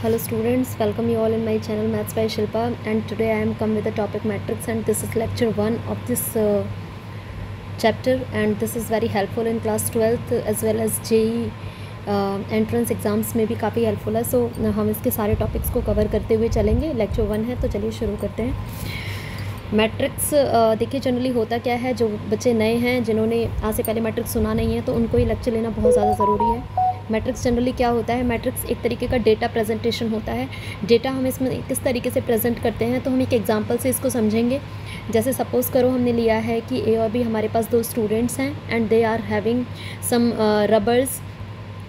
Hello students, welcome you all in my channel Maths by Shilpa, and today I am come with the topic matrix, and this is lecture 1 of this chapter, and this is very helpful in class 12th as well as JEE entrance exams में भी काफ़ी helpful है। सो हम इसके सारे topics को cover करते हुए चलेंगे। लेक्चर 1 है, तो चलिए शुरू करते हैं। मैट्रिक्स देखिए जनरली होता क्या है, जो बच्चे नए हैं जिन्होंने आज से पहले मैट्रिक्स सुना नहीं है तो उनको ये लेक्चर लेना बहुत ज़्यादा ज़रूरी है। मैट्रिक्स जनरली क्या होता है, मैट्रिक्स एक तरीके का डेटा प्रेजेंटेशन होता है। डेटा हम इसमें किस तरीके से प्रेजेंट करते हैं, तो हम एक एग्जांपल से इसको समझेंगे। जैसे सपोज़ करो हमने लिया है कि ए और बी हमारे पास दो स्टूडेंट्स हैं and they are having some rubbers.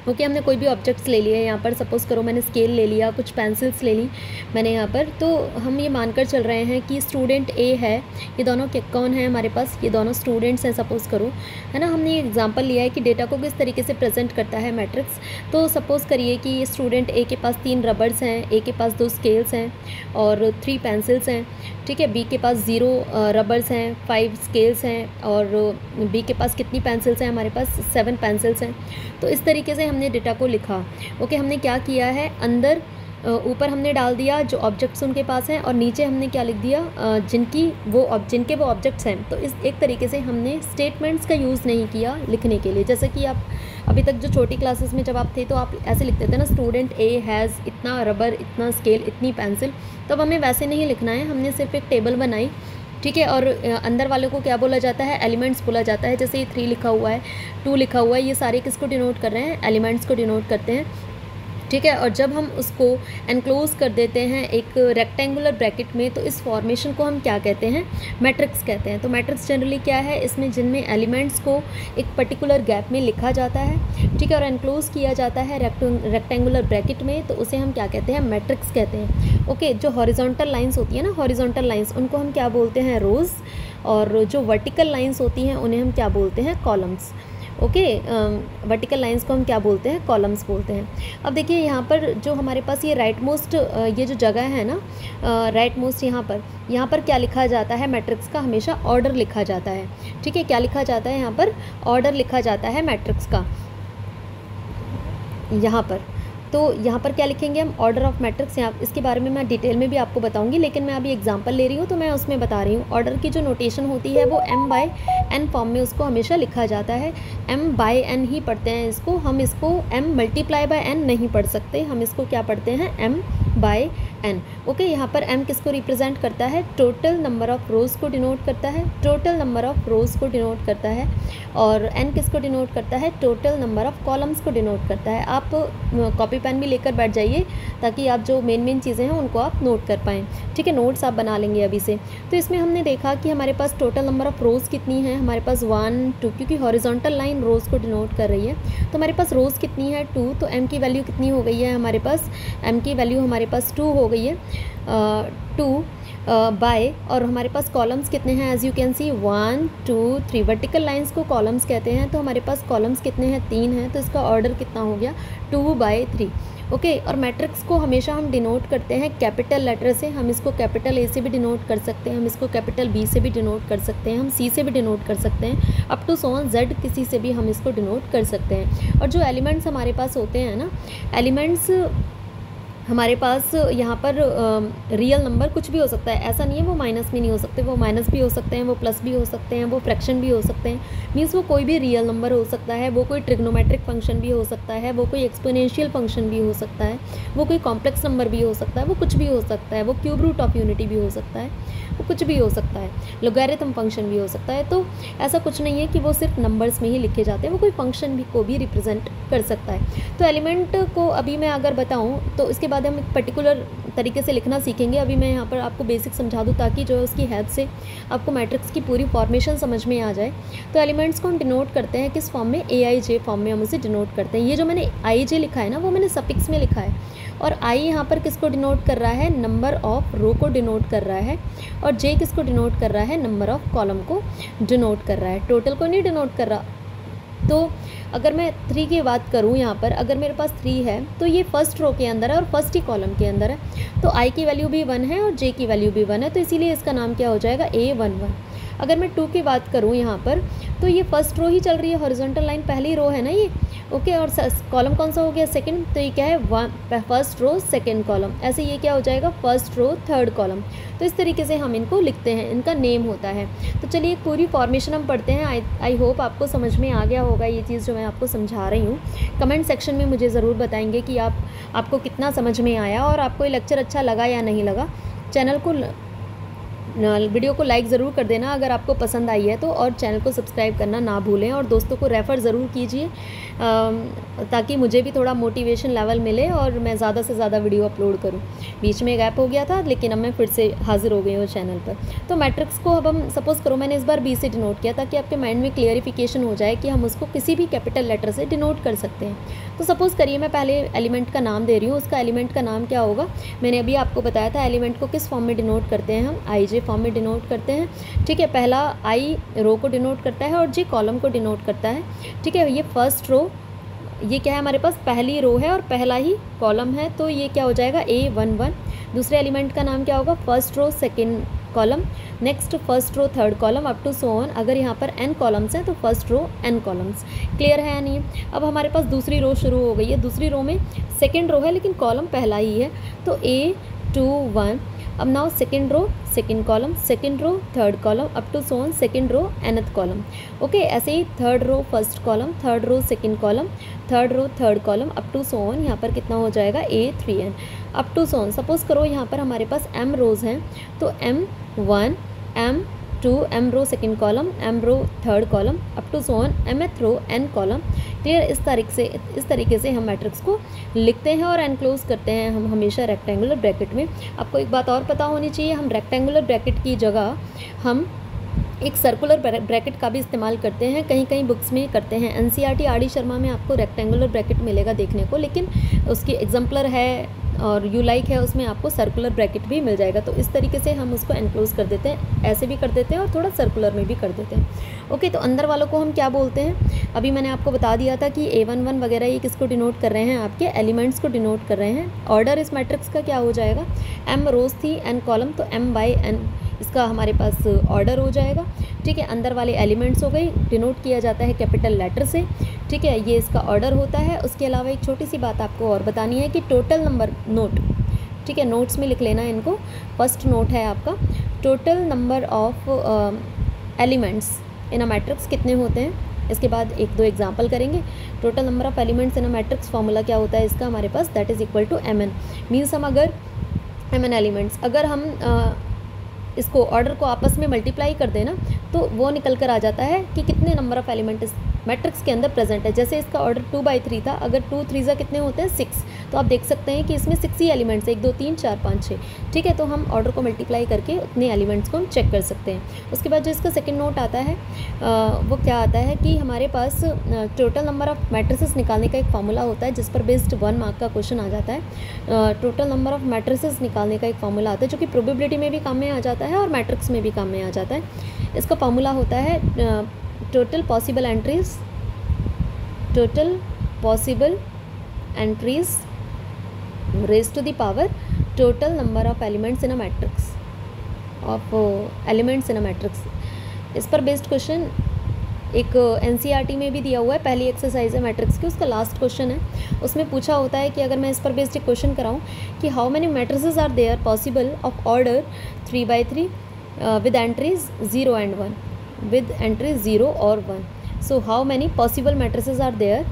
Okay, हमने कोई भी ऑब्जेक्ट्स ले लिए यहाँ पर। सपोज़ करो मैंने स्केल ले लिया, कुछ पेंसिल्स ले ली मैंने यहाँ पर। तो हम ये मानकर चल रहे हैं कि स्टूडेंट ए है, ये दोनों कौन है हमारे पास, ये दोनों स्टूडेंट्स हैं सपोज़ करो, है ना। हमने ये एग्जांपल लिया है कि डेटा को किस तरीके से प्रेजेंट करता है मैट्रिक्स। तो सपोज़ करिए कि स्टूडेंट ए के पास 3 रबर्स हैं, ए के पास 2 स्केल्स हैं और 3 पेंसिल्स हैं, ठीक है। बी के पास 0 रबर्स हैं, 5 स्केल्स हैं और बी के पास कितनी पेंसिल्स हैं, हमारे पास 7 पेंसिल्स हैं। तो इस तरीके से हमने डेटा को लिखा। ओके, हमने क्या किया है, अंदर ऊपर हमने डाल दिया जो ऑब्जेक्ट्स उनके पास हैं और नीचे हमने क्या लिख दिया, जिनके वो ऑब्जेक्ट्स हैं। तो इस एक तरीके से हमने स्टेटमेंट्स का यूज़ नहीं किया लिखने के लिए। जैसे कि आप अभी तक जो छोटी क्लासेस में जब आप थे तो आप ऐसे लिखते थे ना, स्टूडेंट ए हैज़ इतना रबर, इतना स्केल, इतनी पेंसिल। तो अब हमें वैसे नहीं लिखना है, हमने सिर्फ एक टेबल बनाई, ठीक है। और अंदर वालों को क्या बोला जाता है, एलिमेंट्स बोला जाता है। जैसे ये 3 लिखा हुआ है, 2 लिखा हुआ है, ये सारे किसको डिनोट कर रहे हैं, एलिमेंट्स को डिनोट करते हैं, ठीक है। और जब हम उसको एनक्लोज कर देते हैं एक रेक्टेंगुलर ब्रैकेट में, तो इस फॉर्मेशन को हम क्या कहते हैं, मैट्रिक्स कहते हैं। तो मैट्रिक्स जनरली क्या है, इसमें जिनमें एलिमेंट्स को एक पर्टिकुलर गैप में लिखा जाता है, ठीक है, और एनक्लोज किया जाता है रेक्टेंगुलर ब्रैकेट में, तो उसे हम क्या कहते हैं, मैट्रिक्स कहते हैं। ओके, जो हॉरिजॉन्टल लाइंस होती है ना, हॉरिजॉन्टल लाइंस, उनको हम क्या बोलते हैं, रोज़, और जो वर्टिकल लाइंस होती हैं उन्हें हम क्या बोलते हैं, कॉलम्स। ओके, वर्टिकल लाइंस को हम क्या बोलते हैं, कॉलम्स बोलते हैं। अब देखिए यहाँ पर जो हमारे पास ये राइट मोस्ट ये जो जगह है ना, राइट मोस्ट, यहाँ पर क्या लिखा जाता है, मैट्रिक्स का हमेशा ऑर्डर लिखा जाता है, ठीक है। क्या लिखा जाता है यहाँ पर, ऑर्डर लिखा जाता है मैट्रिक्स का यहाँ पर। तो यहाँ पर क्या लिखेंगे हम, ऑर्डर ऑफ मैट्रिक्स। यहाँ इसके बारे में मैं डिटेल में भी आपको बताऊंगी, लेकिन मैं अभी एग्जांपल ले रही हूँ तो मैं उसमें बता रही हूँ। ऑर्डर की जो नोटेशन होती है वो m/n फॉर्म में उसको हमेशा लिखा जाता है। m/n ही पढ़ते हैं इसको, हम इसको m×n नहीं पढ़ सकते, हम इसको क्या पढ़ते हैं, m/n। ओके, यहाँ पर m किसको रिप्रेजेंट करता है, टोटल नंबर ऑफ रोज़ को डिनोट करता है, टोटल नंबर ऑफ रोज़ को डिनोट करता है। और n किसको डिनोट करता है, टोटल नंबर ऑफ कॉलम्स को डिनोट करता है। आप कॉपी पेन भी लेकर बैठ जाइए ताकि आप जो मेन चीज़ें हैं उनको आप नोट कर पाएँ, ठीक है। नोट्स आप बना लेंगे अभी से। तो इसमें हमने देखा कि हमारे पास टोटल नंबर ऑफ रोज़ कितनी है, हमारे पास 1 2, क्योंकि हॉरिजॉन्टल लाइन रोज़ को डिनोट कर रही है। तो हमारे पास रोज़ कितनी है, 2। तो m की वैल्यू कितनी हो गई है, हमारे पास m की वैल्यू हमारे पास 2 हो गई है, 2 बाय। और हमारे पास कॉलम्स कितने हैं, as you can see 1 2 3। Vertical lines को कॉलम्स कहते हैं, तो हमारे पास कॉलम्स कितने हैं, 3 हैं। तो इसका ऑर्डर कितना हो गया, 2/3। ओके, और मैट्रिक्स को हमेशा हम डिनोट करते हैं कैपिटल लेटर से। हम इसको कैपिटल A से भी डिनोट कर सकते हैं, हम इसको कैपिटल B से भी डिनोट कर सकते हैं, हम C से भी डिनोट कर सकते हैं, up to so on Z किसी से भी हम इसको डिनोट कर सकते हैं। और जो एलिमेंट्स हमारे पास होते हैं ना, एलिमेंट्स हमारे पास यहाँ पर रियल नंबर कुछ भी हो सकता है, ऐसा नहीं है वो माइनस में नहीं हो सकते, वो माइनस भी हो सकते हैं, वो प्लस भी हो सकते हैं, वो फ्रैक्शन भी हो सकते हैं। मीन्स वो कोई भी रियल नंबर हो सकता है, वो कोई ट्रिग्नोमेट्रिक फंक्शन भी हो सकता है, वो कोई एक्सपोनेंशियल फंक्शन भी हो सकता है, वो कोई कॉम्प्लेक्स नंबर भी हो सकता है, वो कुछ भी हो सकता है, वो क्यूब रूट ऑफ यूनिटी भी हो सकता है, वो कुछ भी हो सकता है, लोगैरिथम फंक्शन भी हो सकता है। तो ऐसा कुछ नहीं है कि वो सिर्फ नंबर्स में ही लिखे जाते हैं, वो कोई फंक्शन भी को भी रिप्रेजेंट कर सकता है। तो एलिमेंट को अभी मैं अगर बताऊँ तो इसके बाद हम एक पर्टिकुलर तरीके से लिखना सीखेंगे। अभी मैं यहाँ पर आपको बेसिक समझा दूँ ताकि जो है उसकी हेल्प से आपको मैट्रिक्स की पूरी फॉर्मेशन समझ में आ जाए। तो एलिमेंट्स को हम डिनोट करते हैं किस फॉर्म में, AIJ फॉर्म में हम उसे डिनोट करते हैं। ये जो मैंने IJ लिखा है ना, वो मैंने सफिक्स में लिखा है, और I यहाँ पर किसको डिनोट कर रहा है, नंबर ऑफ रो को डिनोट कर रहा है, और J किसको डिनोट कर रहा है, नंबर ऑफ कॉलम को डिनोट कर रहा है, टोटल को नहीं डिनोट कर रहा। तो अगर मैं 3 की बात करूँ यहाँ पर, अगर मेरे पास 3 है तो ये फर्स्ट रो के अंदर है और फर्स्ट ही कॉलम के अंदर है। तो I की वैल्यू भी 1 है और J की वैल्यू भी 1 है, तो इसीलिए इसका नाम क्या हो जाएगा, A11। अगर मैं 2 की बात करूँ यहाँ पर, तो ये फर्स्ट रो ही चल रही है, हॉरिजॉन्टल लाइन पहली रो है ना ये, ओके। और कॉलम कौन सा हो गया, सेकंड, तो ये क्या है, फर्स्ट रो सेकंड कॉलम, ऐसे ये क्या हो जाएगा, फर्स्ट रो थर्ड कॉलम। तो इस तरीके से हम इनको लिखते हैं, इनका नेम होता है। तो चलिए पूरी फॉर्मेशन हम पढ़ते हैं। आई होप आपको समझ में आ गया होगा ये चीज़ जो मैं आपको समझा रही हूँ। कमेंट सेक्शन में मुझे ज़रूर बताएंगे कि आपको कितना समझ में आया और आपको ये लेक्चर अच्छा लगा या नहीं लगा। चैनल को वीडियो को लाइक ज़रूर कर देना अगर आपको पसंद आई है तो, और चैनल को सब्सक्राइब करना ना भूलें, और दोस्तों को रेफ़र ज़रूर कीजिए ताकि मुझे भी थोड़ा मोटिवेशन लेवल मिले और मैं ज़्यादा से ज़्यादा वीडियो अपलोड करूं। बीच में गैप हो गया था, लेकिन अब मैं फिर से हाज़िर हो गई हूँ चैनल पर। तो मैट्रिक्स को अब हम सपोज़ करो मैंने इस बार बी से डिनोट किया ताकि आपके माइंड में क्लियरिफिकेशन हो जाए कि हम उसको किसी भी कैपिटल लेटर से डिनोट कर सकते हैं। तो सपोज़ करिए मैं पहले एलिमेंट का नाम दे रही हूँ, उसका एलिमेंट का नाम क्या होगा, मैंने अभी आपको बताया था एलिमेंट को किस फॉर्म में डिनोट करते हैं, हम आई जे फॉर्म में डिनोट करते हैं, ठीक है। पहला आई रो को डिनोट करता है और जे कॉलम को डिनोट करता है, ठीक है। ये फर्स्ट रो, ये क्या है हमारे पास, पहली रो है और पहला ही कॉलम है, तो ये क्या हो जाएगा A11। दूसरे एलिमेंट का नाम क्या होगा, first row second column, next first row third column, up to so on. अगर यहाँ पर n कॉलम्स हैं तो first row n columns. Clear है या नहीं। अब हमारे पास दूसरी रो शुरू हो गई है। दूसरी रो में सेकंड रो है लेकिन कॉलम पहला ही है, तो A21। अब now second row second column, second row third column, up to so on second row nth column, okay. ऐसे ही third row first column, third row second column, third row third column, up to so on. यहाँ पर कितना हो जाएगा A3n, up to so on. Suppose करो यहाँ पर हमारे पास m रोज़ हैं, तो M1 M2 m row second column, m row third column, up to so on mth row n column. Clear. इस तरीके से हम मैट्रिक्स को लिखते हैं और एनक्लोज करते हैं हम हमेशा रेक्टेंगुलर ब्रैकेट में। आपको एक बात और पता होनी चाहिए, हम रेक्टेंगुलर ब्रैकेट की जगह हम एक सर्कुलर ब्रैकेट का भी इस्तेमाल करते हैं, कहीं कहीं बुक्स में करते हैं। NCERT RD. शर्मा में आपको रेक्टेंगुलर ब्रैकेट मिलेगा देखने को, लेकिन उसकी एग्जाम्पलर है और यू लाइक है उसमें आपको सर्कुलर ब्रैकेट भी मिल जाएगा। तो इस तरीके से हम उसको एनक्लोज कर देते हैं, ऐसे भी कर देते हैं और थोड़ा सर्कुलर में भी कर देते हैं, ओके। तो अंदर वालों को हम क्या बोलते हैं, अभी मैंने आपको बता दिया था कि A11 वगैरह ये किसको डिनोट कर रहे हैं, आपके एलिमेंट्स को डिनोट कर रहे हैं। ऑर्डर इस मैट्रिक्स का क्या हो जाएगा, m रोज थी n कॉलम, तो m/n इसका हमारे पास ऑर्डर हो जाएगा, ठीक है। अंदर वाले एलिमेंट्स हो गई, डिनोट किया जाता है कैपिटल लेटर से, ठीक है। ये इसका ऑर्डर होता है। उसके अलावा एक छोटी सी बात आपको और बतानी है कि टोटल नंबर नोट, ठीक है, नोट्स में लिख लेना है इनको। फर्स्ट नोट है आपका, total number of elements in a matrix कितने होते हैं। इसके बाद एक दो एग्जाम्पल करेंगे। Total number of elements in a matrix formula क्या होता है इसका हमारे पास, that is equal to mn। Means हम अगर mn एलिमेंट्स, अगर हम इसको ऑर्डर को आपस में मल्टीप्लाई कर देना तो वो निकल कर आ जाता है कि कितने नंबर ऑफ़ एलिमेंट इस मैट्रिक्स के अंदर प्रेजेंट है। जैसे इसका ऑर्डर 2/3 था, अगर 2 3 कितने होते हैं 6, तो आप देख सकते हैं कि इसमें 6 ही एलिमेंट्स है, 1 2 3 4 5 6, ठीक है। तो हम ऑर्डर को मल्टीप्लाई करके उतने एलिमेंट्स को हम चेक कर सकते हैं। उसके बाद जो इसका सेकंड नोट आता है वो क्या आता है कि हमारे पास टोटल नंबर ऑफ़ मैट्रिसेस निकालने का एक फार्मूला होता है जिस पर बेस्ड 1 मार्क का क्वेश्चन आ जाता है। टोटल नंबर ऑफ़ मैट्रिसेस निकालने का एक फार्मूला आता है जो कि प्रोबेबिलिटी में भी काम में आ जाता है और मैट्रिक्स में भी काम में आ जाता है। इसका फार्मूला होता है total possible entries raised to the power total number of elements in a matrix इस पर बेस्ड क्वेश्चन एक एनसीईआरटी में भी दिया हुआ है। पहली एक्सरसाइज है मैट्रिक्स की, उसका लास्ट क्वेश्चन है। उसमें पूछा होता है कि अगर मैं इस पर बेस्ड एक क्वेश्चन कराऊँ कि how many matrices are there possible of order 3/3 with entries 0 and 1, with entries 0 or 1. So how many possible matrices are there,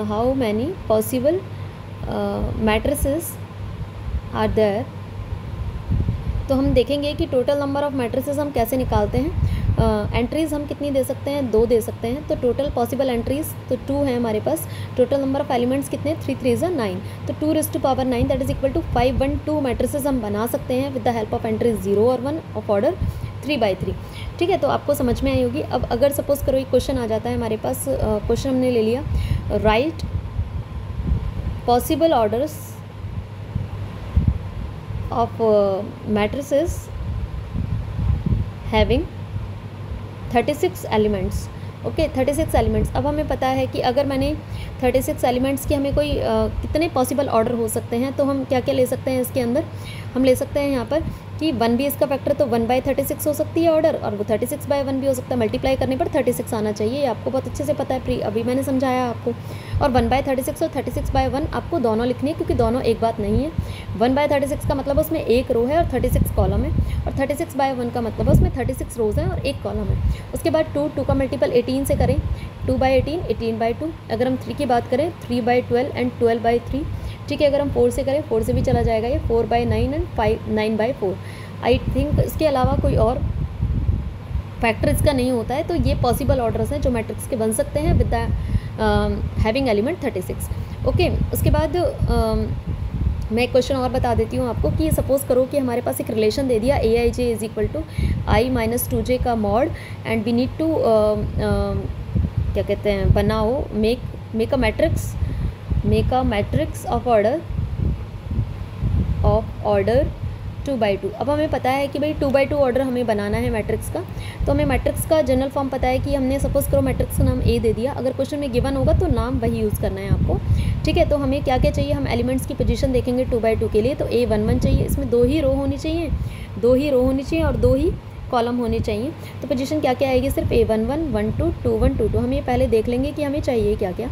how many possible matrices are there। तो हम देखेंगे कि टोटल नंबर ऑफ़ मैट्रिसेस हम कैसे निकालते हैं। Entries हम कितनी दे सकते हैं, 2 दे सकते हैं। तो टोटल पॉसिबल एंट्रीज़ तो 2 है हमारे पास। टोटल नंबर ऑफ़ एलिमेंट्स कितने, 3 3 9, तो 2 raised to power 9 that is equal to 512 matrices हम बना सकते हैं with the help of entries 0 और 1 ऑफ ऑर्डर 3/3, ठीक है। तो आपको समझ में आई होगी। अब अगर सपोज़ करो एक क्वेश्चन आ जाता है हमारे पास, क्वेश्चन हमने ले लिया, right possible orders of matrices having 36 elements, okay 36 elements. अब हमें पता है कि अगर मैंने 36 एलिमेंट्स की हमें कोई कितने पॉसिबल ऑर्डर हो सकते हैं, तो हम क्या क्या ले सकते हैं इसके अंदर, हम ले सकते हैं यहाँ पर कि 1 भी इसका फैक्टर, तो 1/36 हो सकती है ऑर्डर, और वो 36/1 भी हो सकता है। मल्टीप्लाई करने पर 36 आना चाहिए, ये आपको बहुत अच्छे से पता है, अभी मैंने समझाया आपको। और 1/36 और 36/1 आपको दोनों लिखनी है, क्योंकि दोनों एक बात नहीं है। 1/36 का मतलब उसमें एक रो है और 36 कॉलम है, और 36/1 का मतलब उसमें 36 रोज़ हैं और एक कॉलम है। उसके बाद 2 का मल्टीपल 18 से करें, 2/18, 18/2। अगर हम 3 की बात करें, 3/12 एंड 12/3। ठीक है, अगर हम 4 से करें, 4 से भी चला जाएगा ये, 4/9 एंड 9/4। आई थिंक इसके अलावा कोई और फैक्टर इसका नहीं होता है। तो ये पॉसिबल ऑर्डर्स हैं जो मैट्रिक्स के बन सकते हैं विद हैविंग एलिमेंट 36। ओके, उसके बाद मैं एक क्वेश्चन और बता देती हूँ आपको कि सपोज़ करो कि हमारे पास एक रिलेशन दे दिया Aij is equal to i minus 2j का mod, and we need to क्या कहते हैं, बनाओ, make a matrix of order 2/2। अब हमें पता है कि भाई 2/2 ऑर्डर हमें बनाना है मैट्रिक्स का। तो हमें मैट्रिक्स का जनरल फॉर्म पता है कि हमने सपोज़ करो मैट्रिक्स का नाम ए दे दिया, अगर क्वेश्चन में गिवन होगा तो नाम वही यूज़ करना है आपको। ठीक है, तो हमें क्या क्या चाहिए, हम एलिमेंट्स की पोजीशन देखेंगे 2/2 के लिए। तो A11 चाहिए, इसमें 2 ही रो होनी चाहिए, 2 ही रो होनी चाहिए और 2 ही कॉलम होनी चाहिए। तो पोजीशन क्या क्या आएगी, सिर्फ A11, 12, 21, 22। हम ये पहले देख लेंगे कि हमें चाहिए क्या क्या।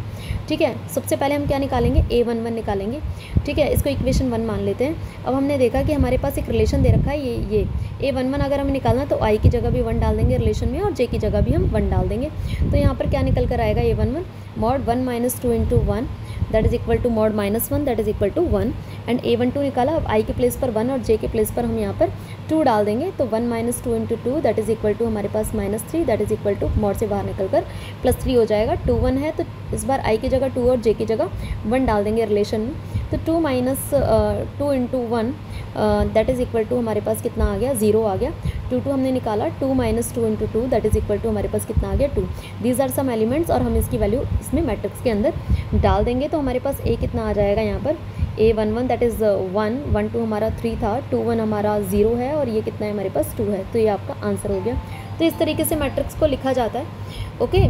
ठीक है, सबसे पहले हम क्या निकालेंगे, A11 निकालेंगे। ठीक है, इसको इक्वेशन 1 मान लेते हैं। अब हमने देखा कि हमारे पास एक रिलेशन दे रखा है, ये A11 अगर हमें निकालना है तो i की जगह भी 1 डाल देंगे रिलेशन में, और j की जगह भी हम 1 डाल देंगे। तो यहाँ पर क्या निकल कर आएगा, A11 mod 1 minus 2 into 1 that is equal to mod minus 1 that is equal to 1। And A12 निकाला, अब i के प्लेस पर 1 और j के प्लेस पर हम यहाँ पर 2 डाल देंगे। तो 1 minus 2 into 2 that is equal to हमारे पास -3 that is equal to mod से बाहर निकल कर +3 हो जाएगा। 2 1 है तो इस बार i की जगह 2 और j की जगह 1 डाल देंगे रिलेशन में। तो 2 minus 2 into 1 that is equal to हमारे पास कितना आ गया, 0 आ गया। 2 हमने निकाला, 2 minus 2 into 2 that is equal to हमारे पास कितना आ गया, 2। दीज आर सम एलिमेंट्स, और हम इसकी वैल्यू इसमें मैट्रिक्स के अंदर डाल देंगे। तो हमारे पास a कितना आ जाएगा यहाँ पर, A11 दैट इज़ 1, 1 2 हमारा 3 था, 2 1 हमारा 0 है, और ये कितना है हमारे पास 2 है। तो ये आपका आंसर हो गया। तो इस तरीके से मैट्रिक्स को लिखा जाता है। ओके,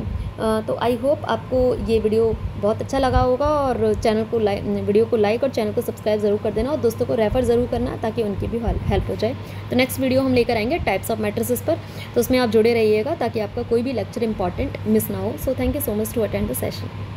तो आई होप आपको ये वीडियो बहुत अच्छा लगा होगा, और वीडियो को लाइक और चैनल को सब्सक्राइब ज़रूर कर देना, और दोस्तों को रेफ़र ज़रूर करना ताकि उनकी भी हेल्प हो जाए। तो नेक्स्ट वीडियो हम लेकर आएंगे टाइप्स ऑफ मैट्रिसेस पर, तो उसमें आप जुड़े रहिएगा ताकि आपका कोई भी लेक्चर इंपॉर्टेंट मिस ना हो। So thank you so much to attend the session.